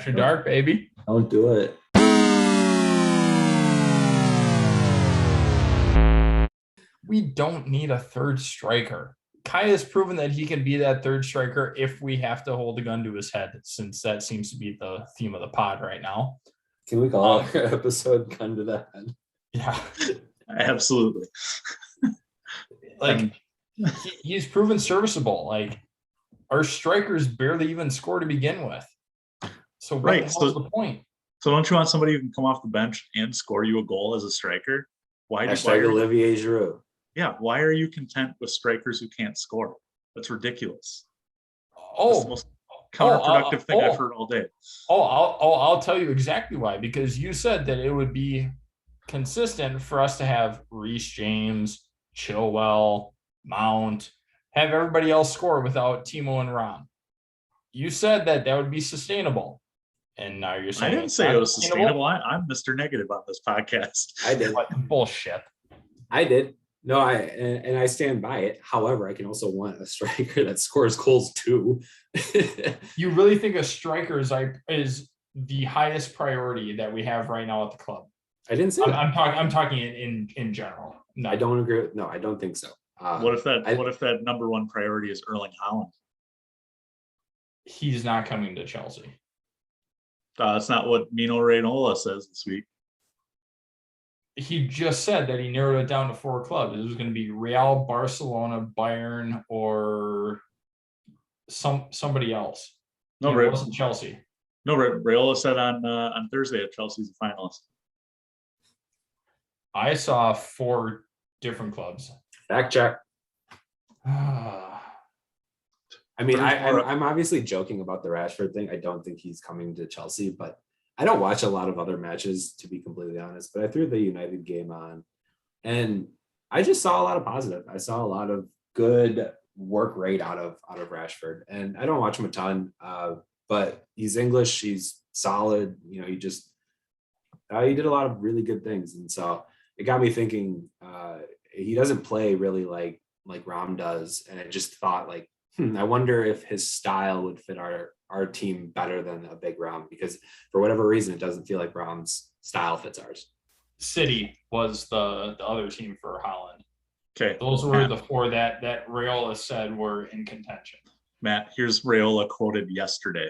After dark, baby. Don't do it. We don't need a third striker. Kai has proven that he can be that third striker if we have to hold a gun to his head, since that seems to be the theme of the pod right now. Can we call our episode "Gun to the Head"? Yeah, absolutely. Like he's proven serviceable. Like our strikers barely even score to begin with. So what the hell's the point? So don't you want somebody who can come off the bench and score you a goal as a striker? Why Olivier Giroud. Yeah, why are you content with strikers who can't score? That's ridiculous. Oh, that's the most counterproductive thing I've heard all day. I'll tell you exactly why. Because you said that it would be consistent for us to have Reece James, Chilwell, Mount, have everybody else score without Timo and Rom. You said that would be sustainable. And now you're saying I didn't say it was sustainable. I'm Mr. Negative on this podcast. I did. Bullshit. I did. No, I stand by it. However, I can also want a striker that scores goals too. You really think a striker is the highest priority that we have right now at the club? I didn't say that. I'm talking in general. No. I don't agree. No, I don't think so. What if that number one priority is Erling Haaland? He's not coming to Chelsea. That's not what Mino Raiola says this week. He just said that he narrowed it down to 4 clubs. It was going to be Real, Barcelona, Bayern, or somebody else. No, it wasn't Chelsea. No, Raiola said on Thursday that Chelsea's a finalist. I saw 4 different clubs. Fact check. I mean, I'm obviously joking about the Rashford thing. I don't think he's coming to Chelsea, but I don't watch a lot of other matches, to be completely honest. But I threw the United game on, and I just saw a lot of positive. I saw a lot of good work rate out of Rashford, and I don't watch him a ton, but he's English. He's solid. You know, he did a lot of really good things, and so it got me thinking. He doesn't play really like Rom does, and I just thought like. I wonder if his style would fit our team better than a big Rom, because for whatever reason, it doesn't feel like Rom's style fits ours. City was the other team for Haaland. Okay. Those were the 4 that Raiola said were in contention. Matt, here's Raiola quoted yesterday.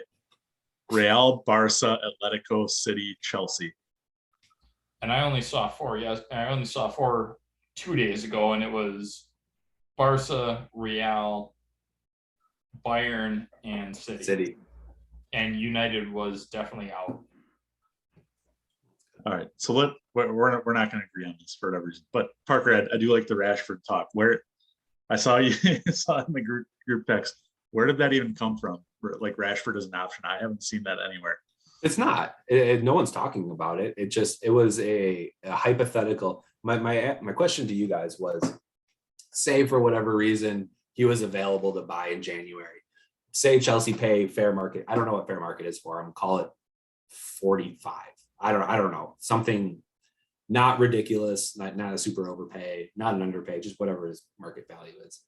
Real, Barca, Atletico, City, Chelsea. And I only saw 4. Yes, I only saw 4 2 days ago, and it was Barca, Real, Bayern, and City. And United was definitely out. All right, so we're not going to agree on this for whatever reason. But Parker, I do like the Rashford talk. Where I saw you saw in the group text. Where did that even come from? Like Rashford as an option? I haven't seen that anywhere. It's not. No one's talking about it. It was a hypothetical. My question to you guys was, say for whatever reason he was available to buy in January. Say Chelsea pay fair market. I don't know what fair market is for him. Call it 45. I don't know. Something not ridiculous, not a super overpay, not an underpay, just whatever his market value is.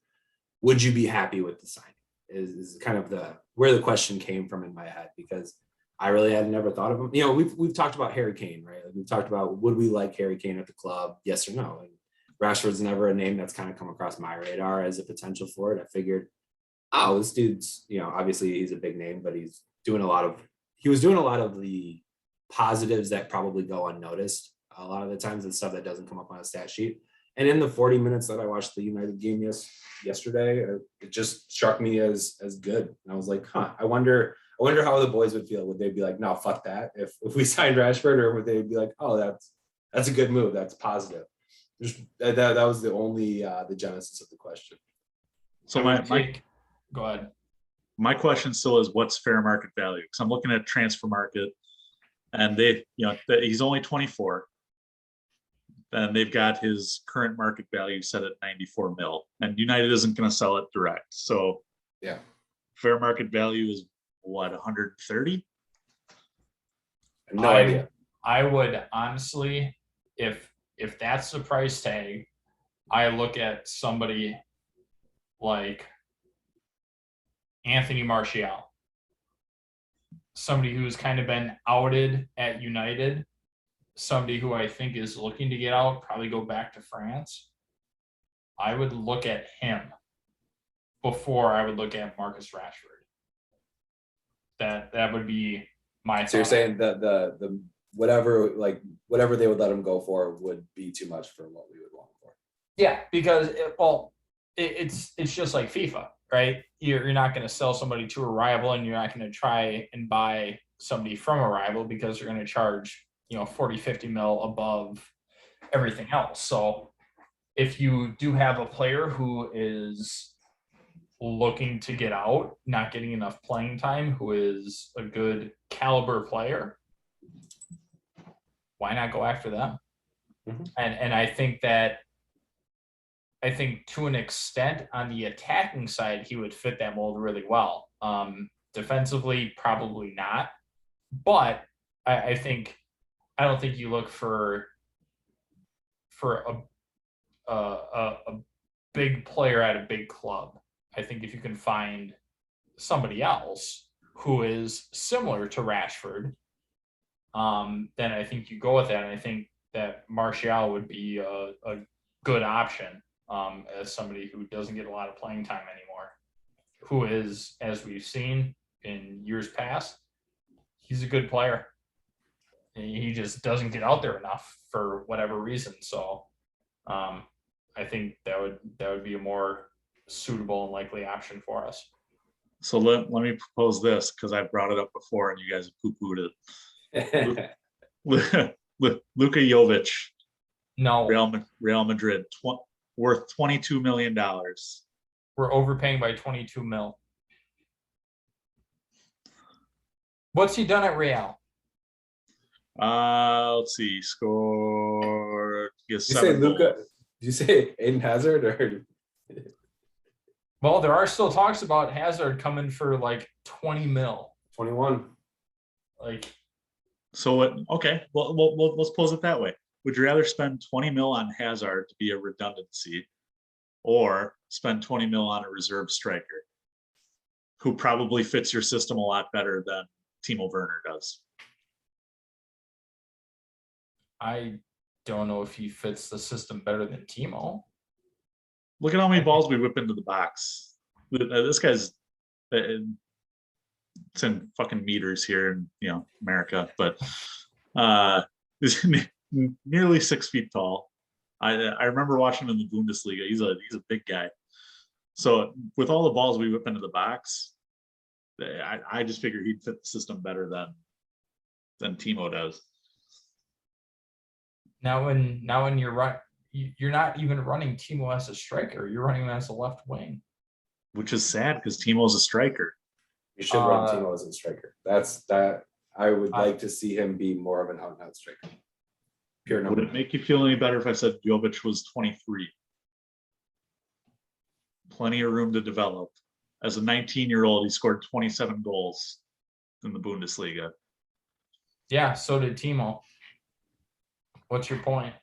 Would you be happy with the signing? Is kind of where the question came from in my head, because I really had never thought of him. You know, we've talked about Harry Kane, right? Like we've talked about, would we like Harry Kane at the club? Yes or no? And Rashford's never a name that's kind of come across my radar as a potential for it. I figured, oh, this dude's, you know, obviously he's a big name, but he was doing a lot of the positives that probably go unnoticed a lot of the times, and stuff that doesn't come up on a stat sheet. And in the 40 minutes that I watched the United game yesterday, it just struck me as good. And I was like, I wonder how the boys would feel. Would they be like, no, fuck that, if we signed Rashford, or would they be like, oh, that's a good move, that's positive? Just that was the only the genesis of the question. So go ahead. My question still is, what's fair market value? Because I'm looking at Transfer Market, and he's only 24, and they've got his current market value set at 94 mil, and United isn't going to sell it direct. So yeah, fair market value is what, 130? No idea. I would honestly, if that's the price tag, I look at somebody like Anthony Martial. somebody who's kind of been outed at United, somebody who I think is looking to get out, probably go back to France. I would look at him before I would look at Marcus Rashford. That would be my. So you're saying the whatever they would let him go for would be too much for what we would want him for. Yeah, because it's just like FIFA, right? You're not going to sell somebody to a rival, and you're not going to try and buy somebody from a rival because you're going to charge 40, 50 mil above everything else. So if you do have a player who is looking to get out, not getting enough playing time, who is a good caliber player, why not go after them? Mm-hmm. And I think to an extent on the attacking side, he would fit that mold really well. Defensively, probably not. But I don't think you look for a big player at a big club. I think if you can find somebody else who is similar to Rashford, then I think you go with that. And I think that Martial would be a good option as somebody who doesn't get a lot of playing time anymore, who is, as we've seen in years past, he's a good player. He just doesn't get out there enough for whatever reason. So I think that would be a more suitable and likely option for us. So let me propose this, because I brought it up before and you guys poo-pooed it. Luka Jovic, no, Real Madrid, worth $22 million. We're overpaying by 22 mil. What's he done at Real? Let's see. Score. Did you say Luka? Did you say Aiden Hazard or? Well, there are still talks about Hazard coming for like 20 mil. 21. So what? Okay. Well, let's pose it that way. Would you rather spend 20 mil on Hazard to be a redundancy, or spend 20 mil on a reserve striker who probably fits your system a lot better than Timo Werner does? I don't know if he fits the system better than Timo. Look at how many balls we whip into the box. This guy's it's in fucking meters here in America, but he's nearly 6 feet tall. I remember watching him in the Bundesliga. He's a big guy. So with all the balls we whip into the box, I just figured he'd fit the system better than Timo does. Now when you're not even running Timo as a striker, you're running him as a left wing, which is sad because Timo's a striker. You should run Timo as a striker. That I would like to see him be more of an out-and-out striker. Pure number. Would it make you feel any better if I said Jovic was 23? Plenty of room to develop. As a 19-year-old, he scored 27 goals in the Bundesliga. Yeah, so did Timo. What's your point?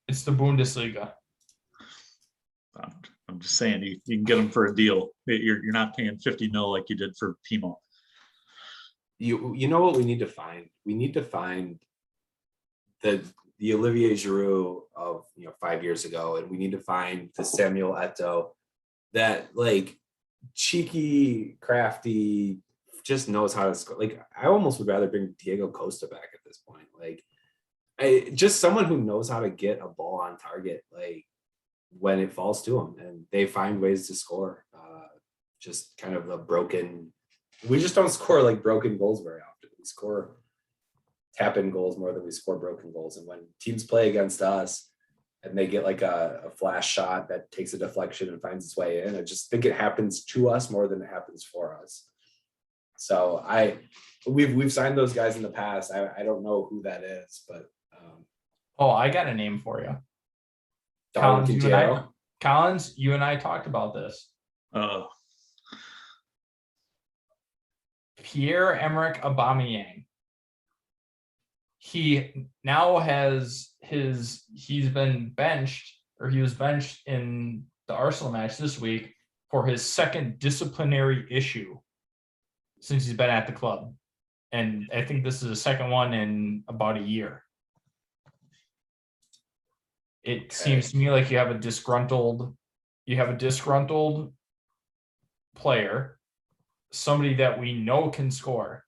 It's the Bundesliga. I'm just saying you can get him for a deal. You're not paying 50 mil like you did for Timo. You know what we need to find? We need to find the Olivier Giroud of 5 years ago, and we need to find the Samuel Eto'o that cheeky, crafty, just knows how to score. I almost would rather bring Diego Costa back at this point. Just someone who knows how to get a ball on target, when it falls to them, and they find ways to score. Just kind of a broken. We just don't score broken goals very often. We score tap-in goals more than we score broken goals. And when teams play against us and they get a flash shot that takes a deflection and finds its way in, I just think it happens to us more than it happens for us. So we've signed those guys in the past. I don't know who that is, but I got a name for you. Collins, you and I talked about this. Pierre-Emerick Aubameyang. He now he's been benched, or he was benched in the Arsenal match this week for his second disciplinary issue. since he's been at the club. And I think this is the second one in about a year. It seems to me like you have a disgruntled player, somebody that we know can score.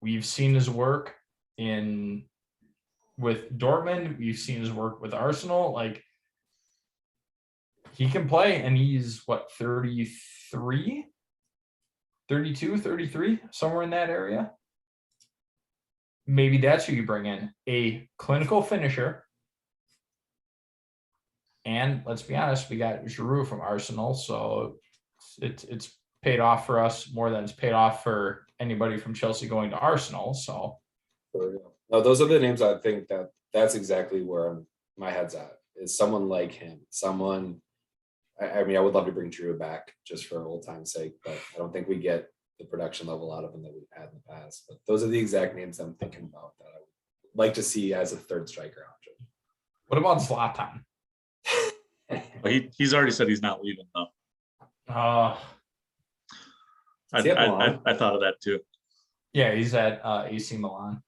We've seen his work with Dortmund. We've seen his work with Arsenal. Like, he can play, and he's 33, 32, 33, somewhere in that area. Maybe that's who you bring in, a clinical finisher. And let's be honest, we got Giroud from Arsenal, so it's paid off for us more than it's paid off for anybody from Chelsea going to Arsenal. So, no, those are the names I think that's exactly where my head's at. Is someone like him, someone. I mean, I would love to bring Giroud back just for old time's sake, but I don't think we get the production level out of him that we've had in the past. But those are the exact names I'm thinking about that I would like to see as a third striker option. what about Zlatan? He's already said he's not leaving though. I thought of that too. Yeah, he's at AC Milan.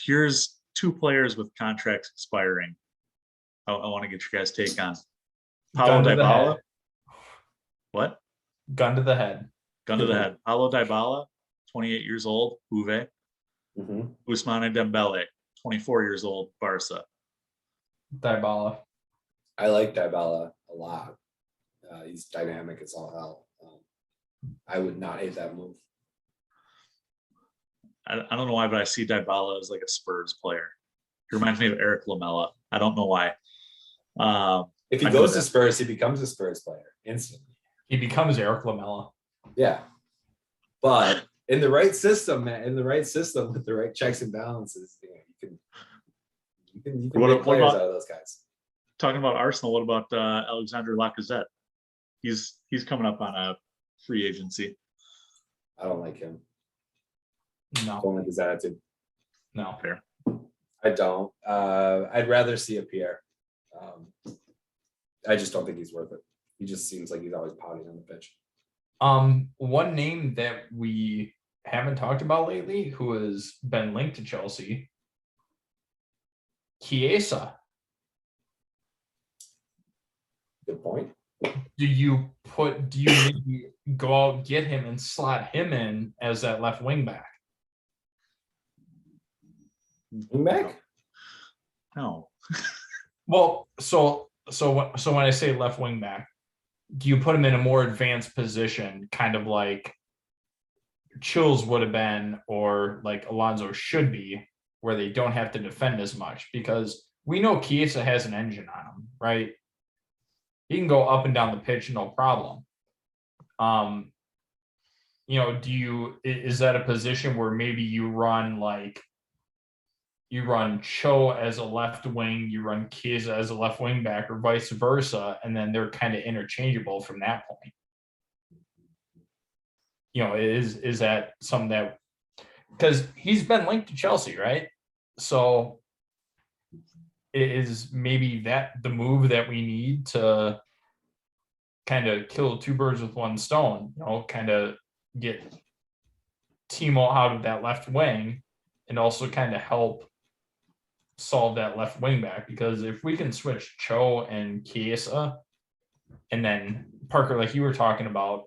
Here's two players with contracts expiring. I want to get your guys' take on Paulo Dybala. What? Gun to the head. Gun to the head. Paulo Dybala, 28 years old, Juve. Ousmane Dembele, 24 years old, Barca. Dybala. I like Dybala a lot. He's dynamic as all hell. I would not hate that move. I don't know why, but I see Dybala as like a Spurs player. He reminds me of Eric Lamela. I don't know why. If he goes to Spurs, he becomes a Spurs player instantly. He becomes Eric Lamela. Yeah. But in the right system, man, with the right checks and balances, you can make players out of those guys. Talking about Arsenal, what about Alexander Lacazette? He's coming up on a free agency. I don't like him. No. I don't like his attitude. No. Fair. I don't. I'd rather see a Pierre. I just don't think he's worth it. He just seems like he's always pouting on the pitch. One name that we haven't talked about lately, who has been linked to Chelsea, Chiesa. Good point. Do you maybe go out, get him, and slot him in as that left wing back? Wing back? No. Well, so when I say left wing back, do you put him in a more advanced position, kind of like Chills would have been, or like Alonso should be, where they don't have to defend as much? Because we know Chiesa has an engine on him, right? He can go up and down the pitch, no problem. Is that a position where maybe you run Cho as a left wing, you run Chiesa as a left wing back, or vice versa, and then they're kind of interchangeable from that point? Is that something that, because he's been linked to Chelsea, right? So is maybe that the move that we need to kind of kill two birds with one stone, kind of get Timo out of that left wing and also kind of help solve that left wing back? Because if we can switch Cho and Chiesa, and then Parker, like you were talking about,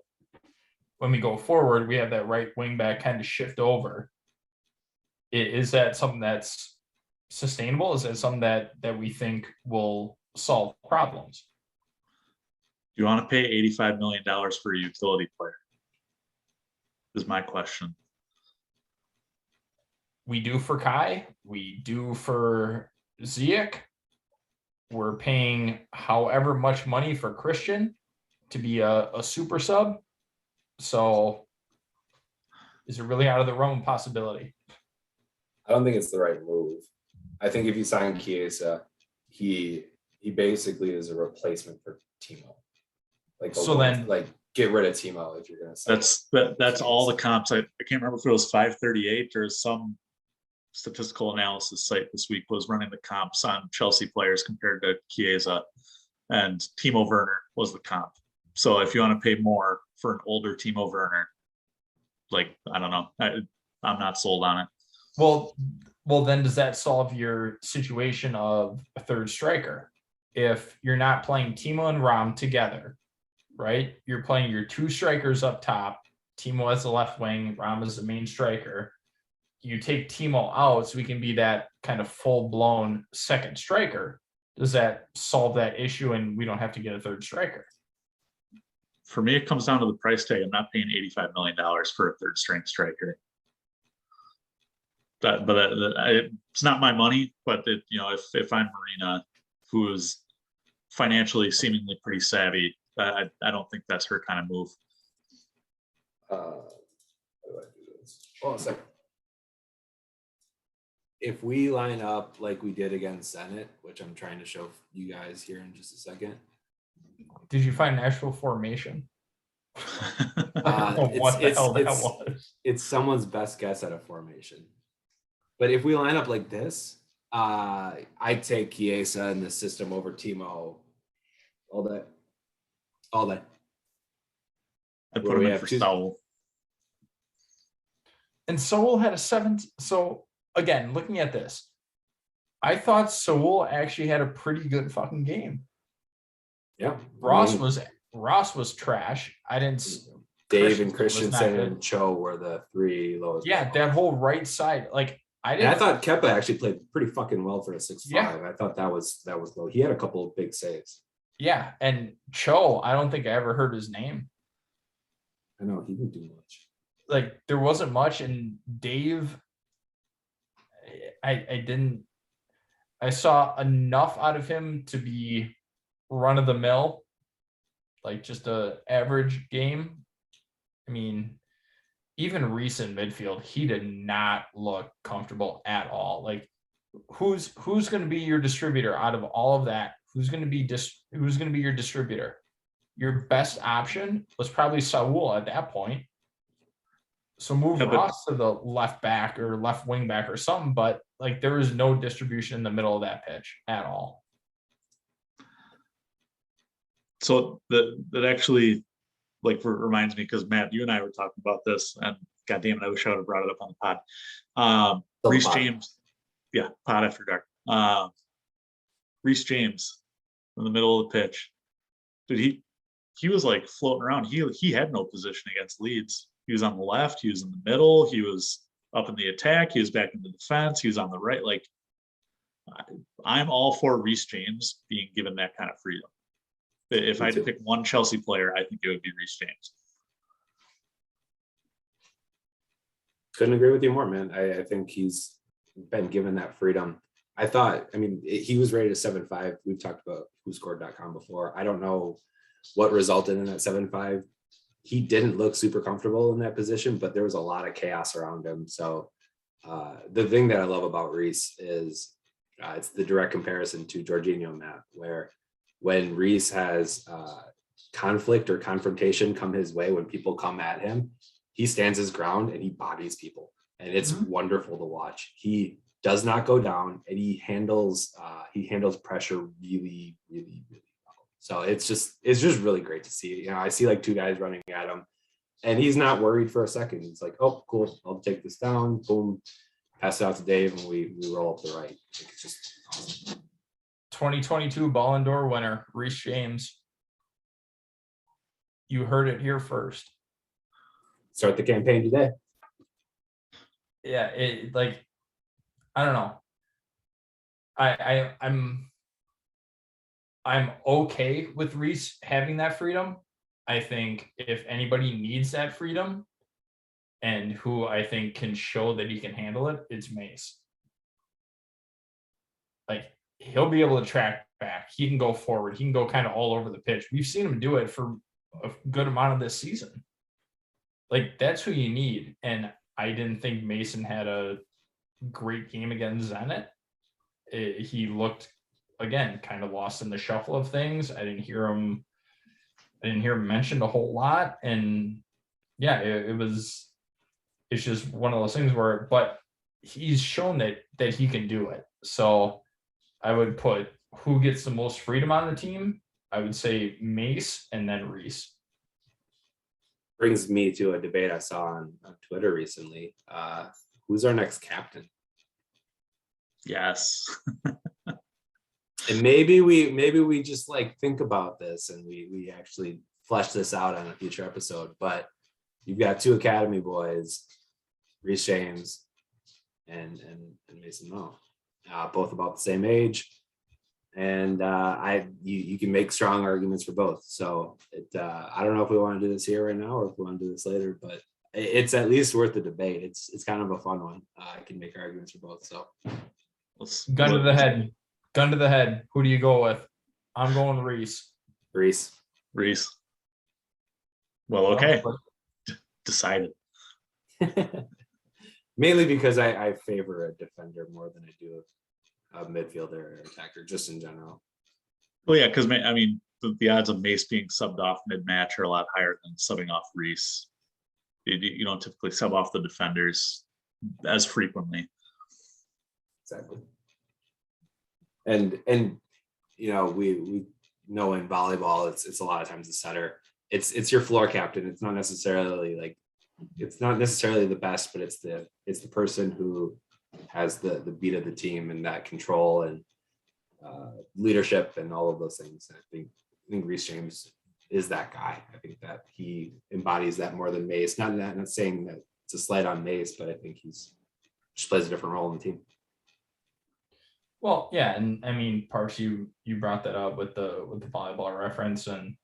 when we go forward, we have that right wing back kind of shift over. Is that something that's sustainable? Is that something that we think will solve problems? Do you want to pay $85 million for a utility player? Is my question. We do for Kai. We do for Ziyech. We're paying however much money for Christian to be a super sub. So is it really out of the realm of possibility? I don't think it's the right move. I think if you sign Chiesa, he basically is a replacement for Timo. Get rid of Timo if you're going to sign. That's all the comps. I can't remember if it was 538 or some statistical analysis site this week was running the comps on Chelsea players compared to Chiesa, and Timo Werner was the comp. So if you want to pay more for an older Timo Werner, like, I don't know. I'm not sold on it. Well, then does that solve your situation of a third striker? If you're not playing Timo and Ram together, right? You're playing your two strikers up top. Timo as the left wing, Ram as the main striker. You take Timo out so we can be that kind of full-blown second striker. Does that solve that issue and we don't have to get a third striker? For me, it comes down to the price tag. I'm not paying $85 million for a third string striker. It's not my money, but if I'm Marina, who is financially seemingly pretty savvy, I don't think that's her kind of move. How do I do this? Hold on a second. If we line up like we did against Senate, which I'm trying to show you guys here in just a second. Did you find an actual formation? It's someone's best guess at a formation. But if we line up like this, I'd take Chiesa in the system over Timo all day. I'd put him in for Saul. And Saul had a 7. So again, looking at this, I thought Saul actually had a pretty good fucking game. Yeah. Ross was trash. I didn't. Dave and Christensen and Cho were the 3 lowest. Yeah, that whole right side. Like I thought Kepa actually played pretty fucking well for a 6'5". Yeah. I thought that was low. He had a couple of big saves. Yeah, and Cho, I don't think I ever heard his name. I know he didn't do much. Like there wasn't much, and Dave, I saw enough out of him to be run of the mill, like just a average game. I mean, even Reese in midfield, he did not look comfortable at all. Like who's going to be your distributor out of all of that? Who's going to be your distributor? Your best option was probably Saul at that point. So move Ross to the left back or left wing back or something, but like there was no distribution in the middle of that pitch at all. So that actually reminds me, because Matt, you and I were talking about this, and God damn it, I wish I would have brought it up on the pod. Reece James, yeah, pod after dark. Reece James in the middle of the pitch, dude, he was like floating around. He had no position against Leeds. He was on the left. He was in the middle. He was up in the attack. He was back in the defense. He was on the right. Like, I'm all for Reece James being given that kind of freedom. If I had to pick one Chelsea player, I think it would be Reece James. Couldn't agree with you more, man. I think he's been given that freedom. He was rated a 7.5. We've talked about whoscored.com before. I don't know what resulted in that 7.5. He didn't look super comfortable in that position, but there was a lot of chaos around him. So the thing that I love about Reece is it's the direct comparison to Jorginho, Matt, where when Reece has conflict or confrontation come his way, when people come at him, he stands his ground and he bodies people. And it's wonderful to watch. He does not go down, and he handles pressure really, really, really well. So it's just really great to see. I see like 2 guys running at him, and he's not worried for a second. He's like, oh, cool, I'll take this down. Boom, pass it out to Dave, and we roll up the right. It's just awesome. 2022 Ballon d'Or winner, Reece James. You heard it here first. Start the campaign today. Yeah, I don't know. I'm okay with Reece having that freedom. I think if anybody needs that freedom and who I think can show that he can handle it, it's Mace. Like, he'll be able to track back. He can go forward. He can go kind of all over the pitch. We've seen him do it for a good amount of this season. Like, that's who you need. And I didn't think Mason had a great game against Zenit. He looked, again, kind of lost in the shuffle of things. I didn't hear him mentioned a whole lot. And yeah, it's just one of those things where, but he's shown that he can do it. So I would put who gets the most freedom on the team. I would say Mace and then Reece. brings me to a debate I saw on Twitter recently. Who's our next captain? Yes. And maybe we just like think about this and we actually flesh this out on a future episode. But you've got two academy boys, Reece James and Mason Mount, both about the same age. And you can make strong arguments for both. So I don't know if we want to do this here right now or if we want to do this later, but it's at least worth the debate. It's kind of a fun one. I can make arguments for both. So Gun to the head. Gun to the head. Who do you go with? I'm going Reece. Reece. Well, okay. Decided. Mainly because I favor a defender more than I do a midfielder or attacker, just in general. Well, yeah, because I mean, the odds of Mace being subbed off mid-match are a lot higher than subbing off Reece. You don't typically sub off the defenders as frequently. Exactly. And you know, we know in volleyball it's a lot of times the setter. It's your floor captain. It's not necessarily the best, but it's the person who has the beat of the team and that control and leadership and all of those things. I think Reece James is that guy. I think that he embodies that more than Mace. Not saying that it's a slight on Mace, but I think he's just plays a different role in the team. Well, yeah, and I mean, Parks, you brought that up with the volleyball reference, and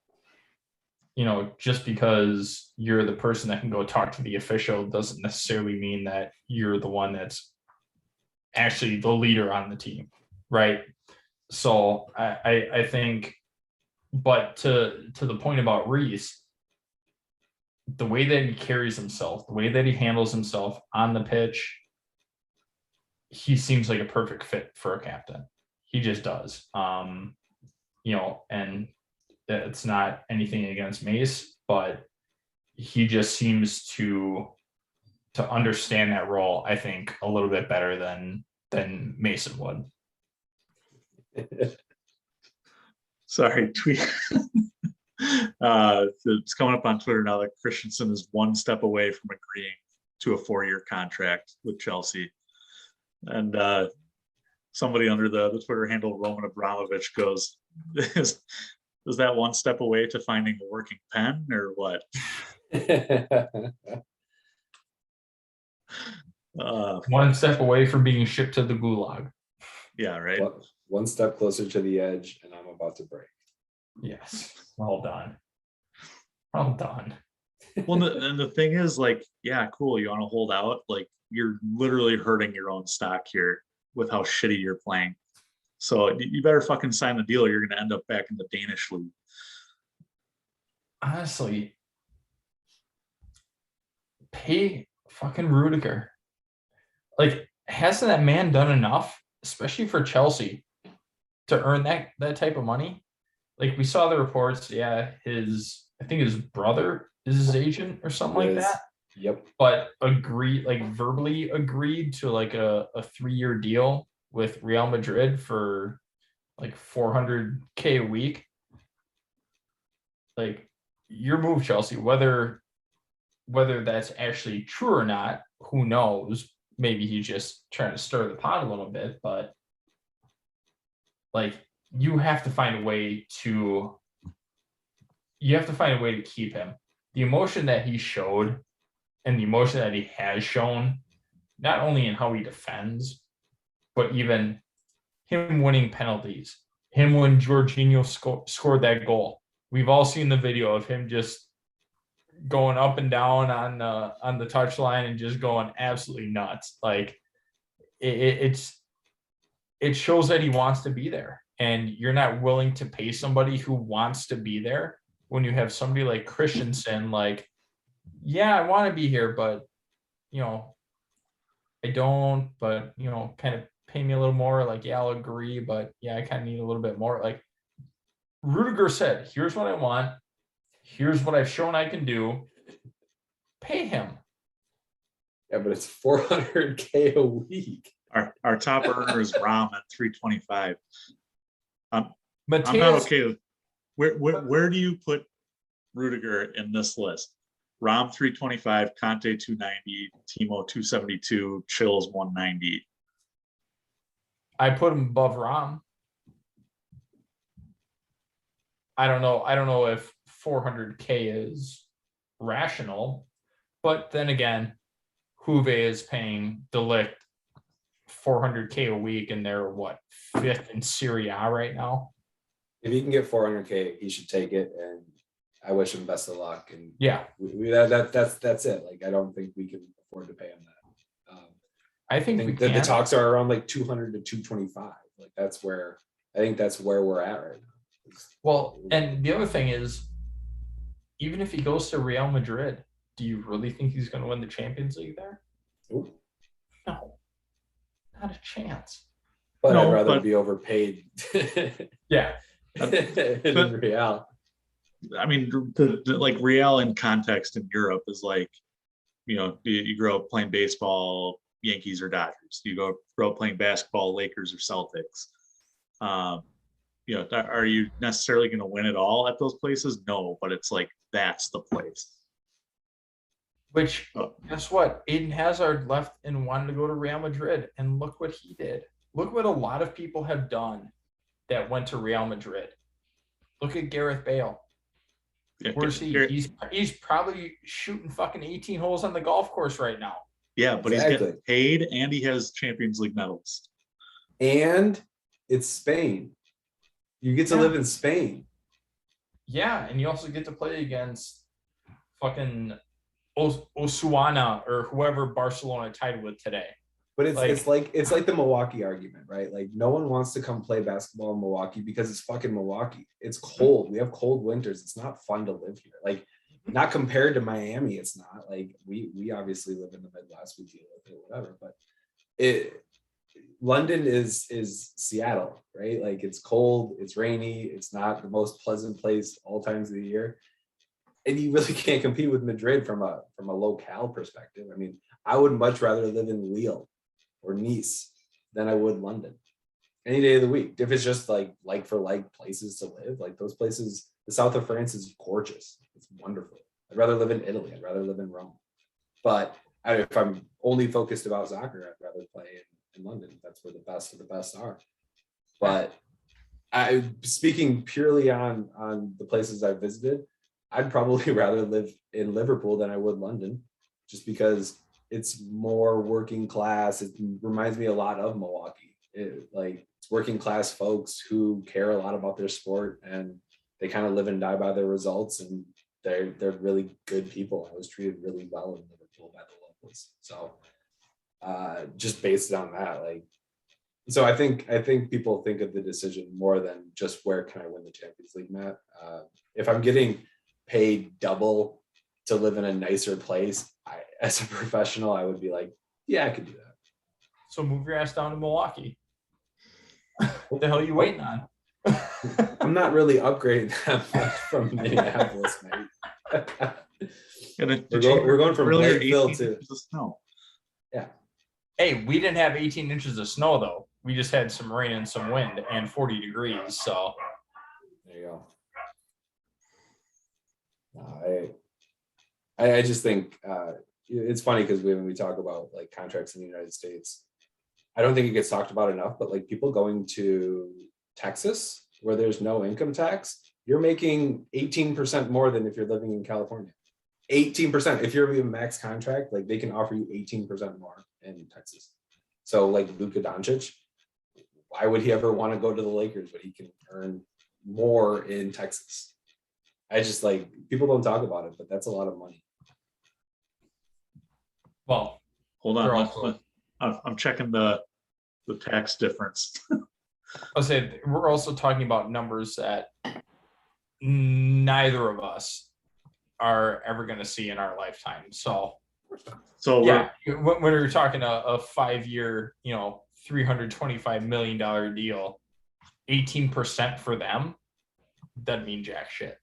you know, just because you're the person that can go talk to the official doesn't necessarily mean that you're the one that's actually the leader on the team, right? So I think, but to the point about Reece, the way that he carries himself, the way that he handles himself on the pitch, he seems like a perfect fit for a captain. He just does. You know, and it's not anything against Mace, but he just seems to understand that role, I think, a little bit better than Mason would. Sorry, tweet. It's coming up on Twitter now that Christensen is one step away from agreeing to a 4-year contract with Chelsea. And somebody under the Twitter handle Roman Abramovich goes, is that one step away to finding a working pen or what? One step away from being shipped to the gulag. Yeah, right. One step closer to the edge, and I'm about to break. Yes. Well done. Well done. Well, and the thing is, like, yeah, cool. You want to hold out? Like, you're literally hurting your own stock here with how shitty you're playing. So you better fucking sign the deal or you're going to end up back in the Danish league. Honestly, pay fucking Rudiger. Like, hasn't that man done enough, especially for Chelsea, to earn that type of money? Like, we saw the reports, yeah, I think his brother is his agent or something like that. Yep. But verbally agreed to like a 3-year deal with Real Madrid for like $400K a week. Like, your move, Chelsea, whether that's actually true or not, who knows? Maybe he's just trying to stir the pot a little bit, but like, you have to find a way to keep him. The emotion that he showed and the emotion that he has shown, not only in how he defends, but even him winning penalties, him when Jorginho scored that goal. We've all seen the video of him just going up and down on the touchline and just going absolutely nuts. Like, it shows that he wants to be there, and you're not willing to pay somebody who wants to be there when you have somebody like Christensen. Like, yeah, I want to be here, but you know, I don't. But you know, kind of pay me a little more. Like, yeah, I'll agree, but yeah, I kind of need a little bit more. Like, Rudiger said, here's what I want. Here's what I've shown I can do. Pay him. Yeah, but it's $400K a week. Our top earner is Ram at 325. I'm not Mateus, okay with where do you put Rudiger in this list? Rom 325, Conte 290, Timo 272, Chills 190. I put him above Rom. I don't know if 400K is rational, but then again, Juve is paying De Ligt 400K a week, and they're what, 5th in Serie A right now. If he can get 400K, he should take it, and I wish him best of luck. And Yeah, that's it. Like, I don't think we can afford to pay him that. I think we can. The talks are around like 200 to 225. Like, that's where we're at right now. Well, and the other thing is, even if he goes to Real Madrid, do you really think he's going to win the Champions League there? Ooh. No, not a chance. But No, I'd rather but- be overpaid. Yeah. in Real. I mean, like Real in context in Europe is like, you grow up playing baseball, Yankees or Dodgers. You grow up playing basketball, Lakers or Celtics. Are you necessarily going to win it all at those places? No, but it's like, that's the place. Which, guess what? Eden Hazard left and wanted to go to Real Madrid, and look what he did. Look what a lot of people have done that went to Real Madrid. Look at Gareth Bale. Yeah, Where's he? He's probably shooting fucking 18 holes on the golf course right now. Yeah, but Exactly. he's getting paid and he has Champions League medals. And it's Spain. You get to live in Spain. Yeah, and you also get to play against fucking Osasuna or whoever Barcelona tied with today. But it's like the Milwaukee argument, right? Like, no one wants to come play basketball in Milwaukee because it's fucking Milwaukee. It's cold. We have cold winters. It's not fun to live here. Like, not compared to Miami, it's not. Like, we obviously live in the Midwest, we deal with it, whatever. But London is Seattle, right? Like, it's cold, it's rainy, it's not the most pleasant place all times of the year. And you really can't compete with Madrid from a locale perspective. I mean, I would much rather live in Lille or Nice than I would London any day of the week. If it's just like for like places to live, like those places, the south of France is gorgeous. It's wonderful. I'd rather live in Italy. I'd rather live in Rome. But if I'm only focused about soccer, I'd rather play in London. That's where the best of the best are. But speaking purely on the places I've visited, I'd probably rather live in Liverpool than I would London, just because it's more working class. It reminds me a lot of Milwaukee. It's working class folks who care a lot about their sport, and they kind of live and die by their results, and they're really good people. I was treated really well in Liverpool by the locals. So just based on that, so I think people think of the decision more than just where can I win the Champions League, Matt. If I'm getting paid double to live in a nicer place, as a professional, I would be like, yeah, I could do that. So move your ass down to Milwaukee. What the hell are you waiting on? I'm not really upgrading that much from Minneapolis, mate. We're going from Lakeville to snow. Yeah. Hey, we didn't have 18 inches of snow though. We just had some rain and some wind and 40 degrees. So there you go. I just think it's funny because when we talk about like contracts in the United States, I don't think it gets talked about enough, but like people going to Texas where there's no income tax, you're making 18% more than if you're living in California. 18%. If you're a max contract, like they can offer you 18% more in Texas. So like Luka Doncic, why would he ever want to go to the Lakers when he can earn more in Texas? I just people don't talk about it, but that's a lot of money. well, Hold on. I'm checking the tax difference. I'll say we're also talking about numbers that neither of us are ever going to see in our lifetime. So yeah, when we're talking a 5-year, $325 million deal, 18% for them doesn't mean jack shit.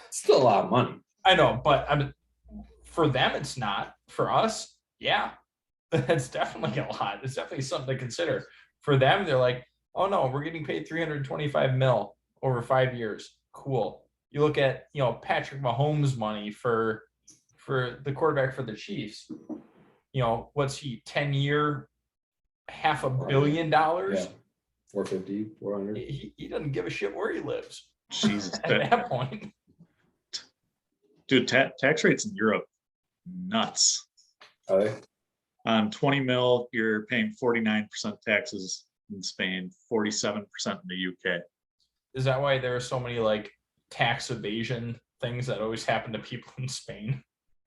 Still a lot of money. I know, but for them, it's not. For us, yeah, that's definitely a lot. It's definitely something to consider. For them, they're like, oh no, we're getting paid $325 million over 5 years. Cool. You look at, Patrick Mahomes' money for for the quarterback for the Chiefs. What's he, 10-year, $500 million? Yeah. 450, 400. He doesn't give a shit where he lives. Jesus, At that point. Dude, tax rates in Europe, nuts. Are they? On 20 mil, you're paying 49% taxes in Spain, 47% in the UK. Is that why there are so many like tax evasion things that always happen to people in Spain?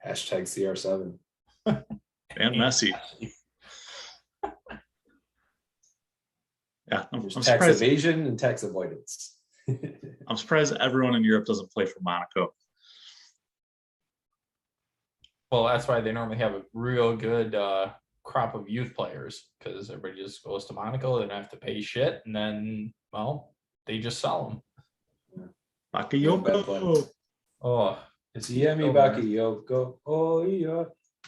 Hashtag CR7. And Messi. Yeah, I'm Tax surprised. evasion and tax avoidance. I'm surprised everyone in Europe doesn't play for Monaco. Well, that's why they normally have a real good crop of youth players, because everybody just goes to Monaco. They don't have to pay shit, and then, well, they just sell them. Bakayoko. Oh, it's Yemi Bakayoko. Oh, yeah.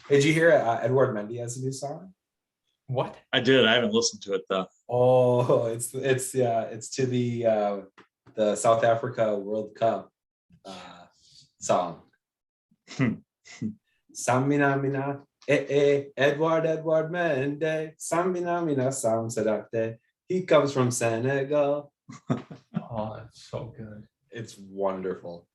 Did you hear Edward Mendy has a new song? What? I did. I haven't listened to it though. Oh, it's to the South Africa World Cup song. Samina mina Edward Mendy Samina mina Sam Sedate. He comes from Senegal. Oh, that's so good. It's wonderful.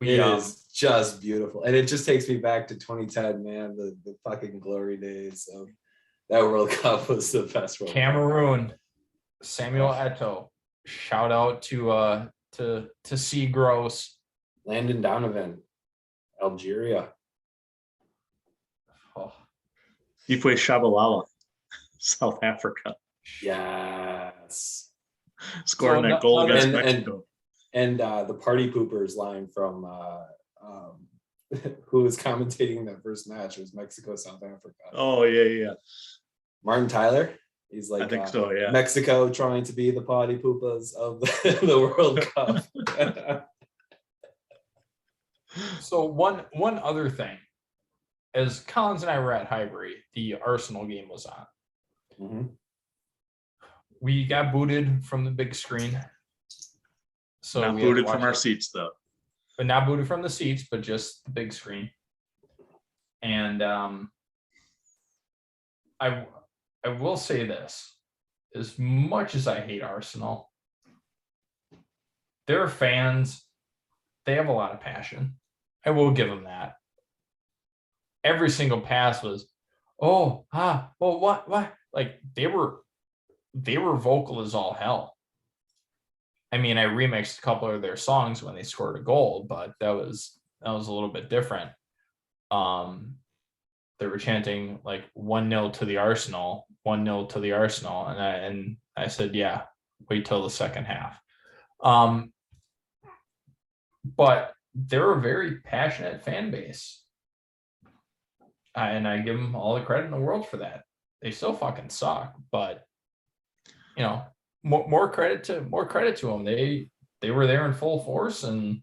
It is just beautiful, and it just takes me back to 2010, man. The fucking glory days of that World Cup was the best World Cameroon, Cup. Samuel Eto'o. Shout out to C. Gross. Landon Donovan, Algeria. Oh, Ifwe Shabalala, South Africa. Yes. Scoring that goal against Mexico. And the party poopers line from who was commentating that first match was Mexico, South Africa. Oh, yeah. Martin Tyler. He's like, I think so, yeah. Mexico trying to be the party poopas of the World Cup. So one other thing, as Collins and I were at Highbury, the Arsenal game was on. Mm-hmm. We got booted from the big screen. So not booted from our seats, though. But not booted from the seats, but just the big screen. And I will say this. As much as I hate Arsenal, their fans, they have a lot of passion. I will give them that. Every single pass was, what? Like they were vocal as all hell. I mean, I remixed a couple of their songs when they scored a goal, but that was a little bit different. They were chanting like 1-0 to the Arsenal, 1-0 to the Arsenal, and I said, yeah, wait till the second half. But they're a very passionate fan base, and I give them all the credit in the world for that. They still fucking suck, but more credit to them. They were there in full force and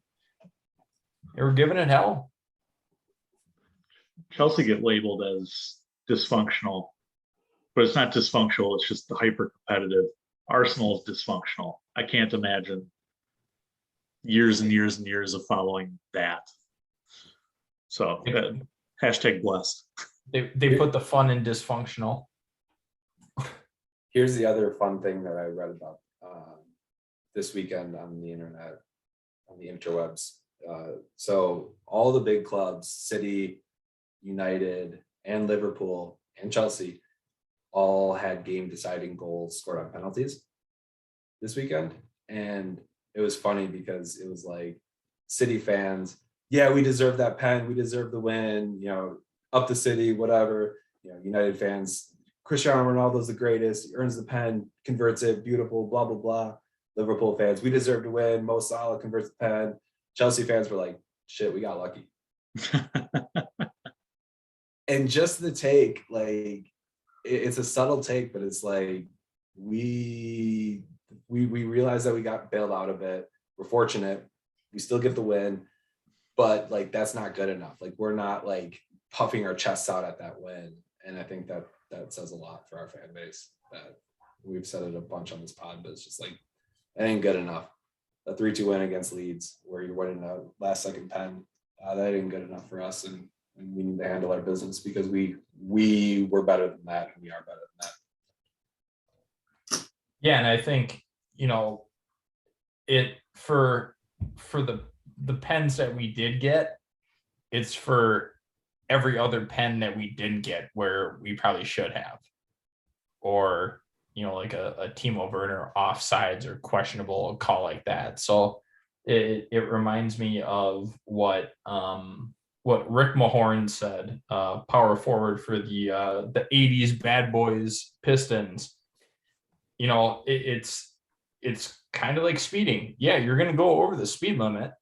they were giving it hell. Chelsea get labeled as dysfunctional, but it's not dysfunctional. It's just the hyper competitive. Arsenal is dysfunctional. I can't imagine years and years and years of following that. So hashtag blessed. They put the fun in dysfunctional. Here's the other fun thing that I read about this weekend on the internet, on the interwebs. So all the big clubs, City, United, and Liverpool, and Chelsea, all had game-deciding goals scored on penalties this weekend. And it was funny because it was like City fans, yeah, we deserve that pen, we deserve the win, up the City, whatever. United fans, Cristiano Ronaldo's the greatest. He earns the pen, converts it, beautiful, blah, blah, blah. Liverpool fans, we deserve to win. Mo Salah converts the pen. Chelsea fans were like, shit, we got lucky. And just the take, like, it's a subtle take, but it's like, we realize that we got bailed out of it. We're fortunate. We still get the win, but like, that's not good enough. Like, we're not like puffing our chests out at that win. And I think that says a lot for our fan base. That we've said it a bunch on this pod, but it's just like, it ain't good enough. A 3-2 win against Leeds, where you're winning a last second pen, that ain't good enough for us. And and we need to handle our business because we were better than that, and we are better than that. Yeah, and I think, it for the pens that we did get, it's for every other pen that we didn't get where we probably should have, or like a Timo Werner offsides or questionable call like that. So it reminds me of what Rick Mahorn said, power forward for the 80s Bad Boys Pistons. It's kind of like speeding. Yeah, you're going to go over the speed limit.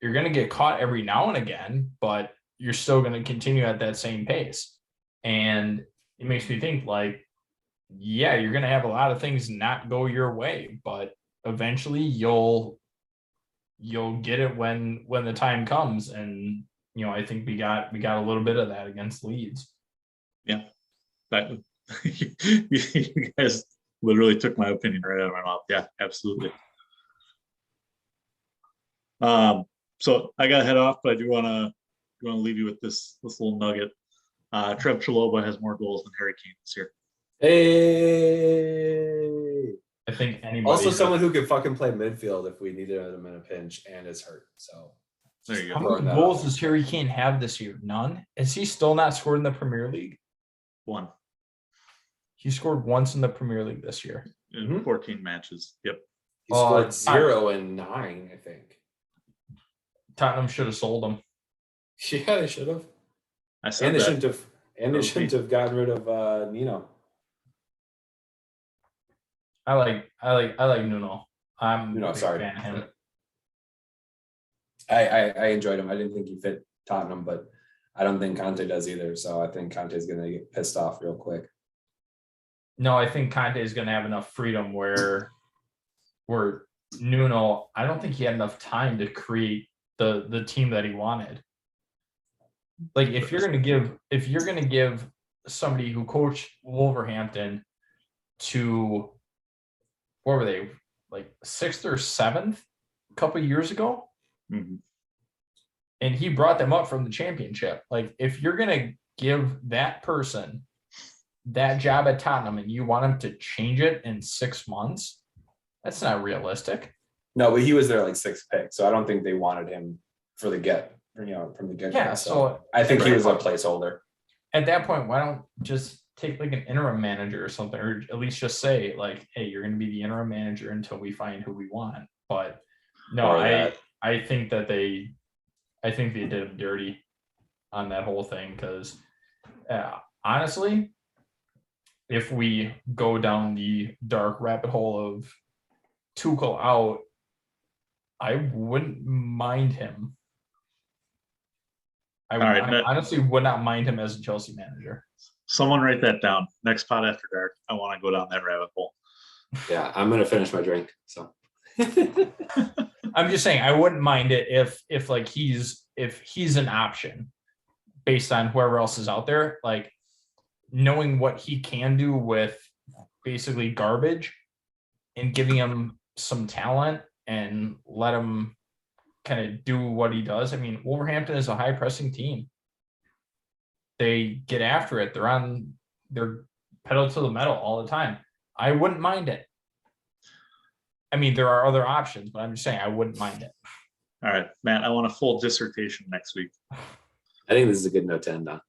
You're going to get caught every now and again, but you're still going to continue at that same pace. And it makes me think, like, yeah, you're going to have a lot of things not go your way, but eventually you'll get it when the time comes. And I think we got a little bit of that against Leeds. Yeah, you guys literally took my opinion right out of my mouth. Yeah, absolutely. So I gotta head off, but I do want to leave you with this little nugget. Trev Chalobah has more goals than Harry Kane this year. Hey, I think anybody. Also, someone who could fucking play midfield if we needed him in a pinch and is hurt. So there you How go. many goals does Harry Kane have this year? None. Is he still not scored in the Premier League? 1 He scored once in the Premier League this year. in 14 matches. Yep. He scored 0 and 9, I think. Tottenham should have sold him. Yeah, they should have. I said They that. shouldn't have. And they shouldn't have gotten rid of Nino. I like Nuno. I'm Nuno, a big sorry. fan of him. I enjoyed him. I didn't think he fit Tottenham, but I don't think Conte does either. So I think Conte's going to get pissed off real quick. No, I think Conte is going to have enough freedom where Nuno, I don't think he had enough time to create the team that he wanted. Like if you're going to give somebody who coached Wolverhampton to, what were they, like 6th or 7th a couple of years ago? Mm-hmm. And he brought them up from the championship. Like if you're going to give that person that job at Tottenham and you want him to change it in 6 months, that's not realistic. No, but he was their like 6th pick, so I don't think they wanted him for the from the get. Yeah, so I think he was a placeholder. At that point, why don't just take like an interim manager or something, or at least just say like, hey, you're going to be the interim manager until we find who we want. But no, I think they did him dirty on that whole thing because honestly, if we go down the dark rabbit hole of Tuchel out, I wouldn't mind him. I honestly would not mind him as a Chelsea manager. Someone write that down. Next pod after dark. I want to go down that rabbit hole. Yeah, I'm gonna finish my drink. So I'm just saying I wouldn't mind it if he's an option based on whoever else is out there. Like knowing what he can do with basically garbage and giving him some talent and let him kind of do what he does. I mean, Wolverhampton is a high pressing team. They get after it. They're pedal to the metal all the time. I wouldn't mind it. I mean, there are other options, but I'm just saying I wouldn't mind it. All right, Matt, I want a full dissertation next week. I think this is a good note to end on.